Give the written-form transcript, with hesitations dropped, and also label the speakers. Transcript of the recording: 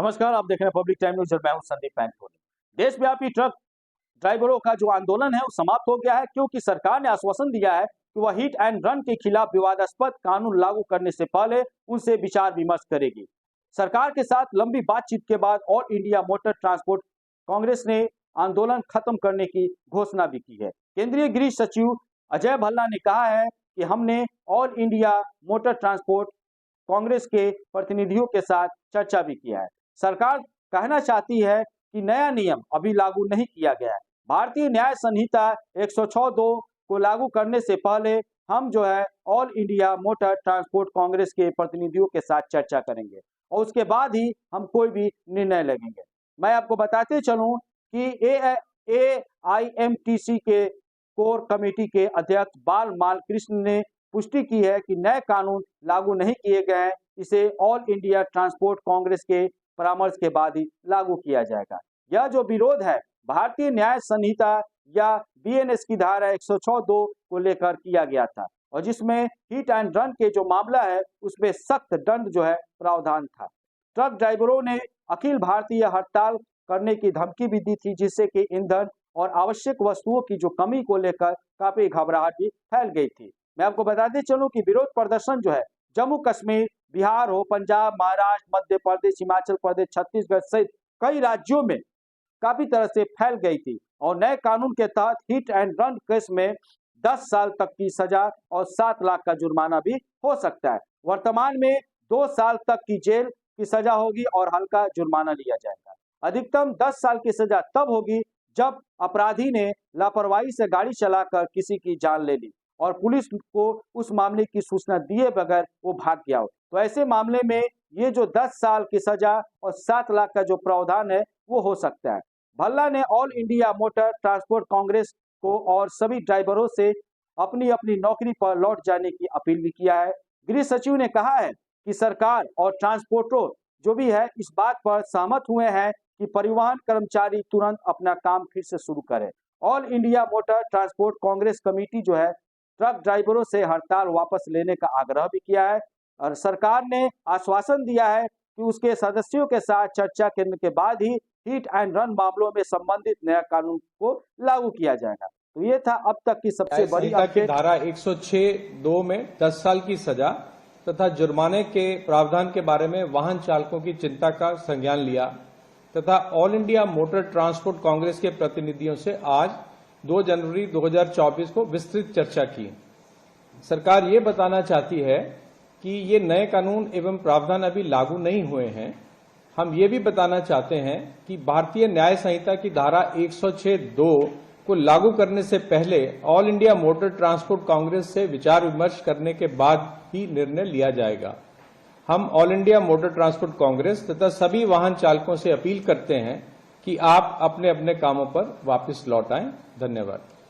Speaker 1: नमस्कार, आप देख रहे हैं पब्लिक टाइम न्यूज और मैं हूं संदीप पैनकोनी। देशव्यापी ट्रक ड्राइवरों का जो आंदोलन है वो समाप्त हो गया है, क्योंकि सरकार ने आश्वासन दिया है कि वह हिट एंड रन के खिलाफ विवादास्पद कानून लागू करने से पहले उनसे विचार विमर्श करेगी। सरकार के साथ लंबी बातचीत के बाद all India motor transport Congress ने आंदोलन खत्म करने की घोषणा भी की है। केंद्रीय गृह सचिव अजय भल्ला ने कहा है कि हमने all India motor transport Congress के प्रतिनिधियों के साथ चर्चा भी किया है। सरकार कहना चाहती है कि नया नियम अभी लागू नहीं किया गया है। भारतीय न्याय संहिता 106(2) को लागू करने से पहले हम all India motor transport Congress के प्रतिनिधियों के साथ चर्चा करेंगे और उसके बाद ही हम कोई भी निर्णय लगेंगे। मैं आपको बताते चलूं कि AIMTC के कोर कमेटी के अध्यक्ष बाल कृष्ण ने पुष्टि की है कि नए कानून लागू नहीं किए गए हैं। इसे ऑल इंडिया ट्रांसपोर्ट कांग्रेस के परामर्श के बाद ही लागू किया जाएगा। यह जो विरोध है भारतीय न्याय संहिता या BNS की धारा 106(2) को लेकर किया गया था और जिसमें हिट एंड रन के जो मामला है उसमें सख्त दंड प्रावधान था। ट्रक ड्राइवरों ने अखिल भारतीय हड़ताल करने की धमकी भी दी थी, जिससे कि ईंधन और आवश्यक वस्तुओं की जो कमी को लेकर काफी घबराहट भी फैल गई थी। मैं आपको बताते चलूं कि विरोध प्रदर्शन जम्मू कश्मीर, बिहार हो, पंजाब, महाराष्ट्र, मध्य प्रदेश, हिमाचल प्रदेश, छत्तीसगढ़ सहित कई राज्यों में काफी तरह से फैल गई थी और नए कानून के तहत हिट एंड रन केस में 10 साल तक की सजा और 7 लाख का जुर्माना भी हो सकता है। वर्तमान में 2 साल तक की जेल की सजा होगी और हल्का जुर्माना लिया जाएगा। अधिकतम 10 साल की सजा तब होगी जब अपराधी ने लापरवाही से गाड़ी चलाकर किसी की जान ले ली और पुलिस को उस मामले की सूचना दिए बगैर वो भाग गया हो। तो ऐसे मामले में ये जो 10 साल की सजा और 7 लाख का जो प्रावधान है वो हो सकता है। भल्ला ने all India motor transport Congress को और सभी ड्राइवरों से अपनी अपनी नौकरी पर लौट जाने की अपील भी किया है। गृह सचिव ने कहा है कि सरकार और ट्रांसपोर्टर जो भी है इस बात पर सहमत हुए हैं कि परिवहन कर्मचारी तुरंत अपना काम फिर से शुरू करें। All India motor transport Congress committee truck ड्राइवरों से हड़ताल वापस लेने का आग्रह भी किया है और सरकार ने आश्वासन दिया है कि उसके सदस्यों के साथ चर्चा करने के बाद ही हिट एंड रन मामलों में संबंधित नया कानून को लागू किया जाएगा। तो ये था अब तक की सबसे बड़ी
Speaker 2: अपडेट। धारा 106(2) में 10 साल की सजा तथा जुर्माने के प्रावधान के बारे में वाहन चालकों की चिंता का संज्ञान लिया तथा all India motor transport Congress के प्रतिनिधियों से आज 2 जनवरी 2024 को विस्तृत चर्चा की। सरकार ये बताना चाहती है कि ये नए कानून एवं प्रावधान अभी लागू नहीं हुए हैं। हम ये भी बताना चाहते हैं कि भारतीय न्याय संहिता की धारा 106(2) को लागू करने से पहले all India motor transport Congress से विचार विमर्श करने के बाद ही निर्णय लिया जाएगा। हम all India motor transport Congress तथा सभी वाहन चालकों से अपील करते हैं कि आप अपने अपने कामों पर वापस लौट आएं। धन्यवाद।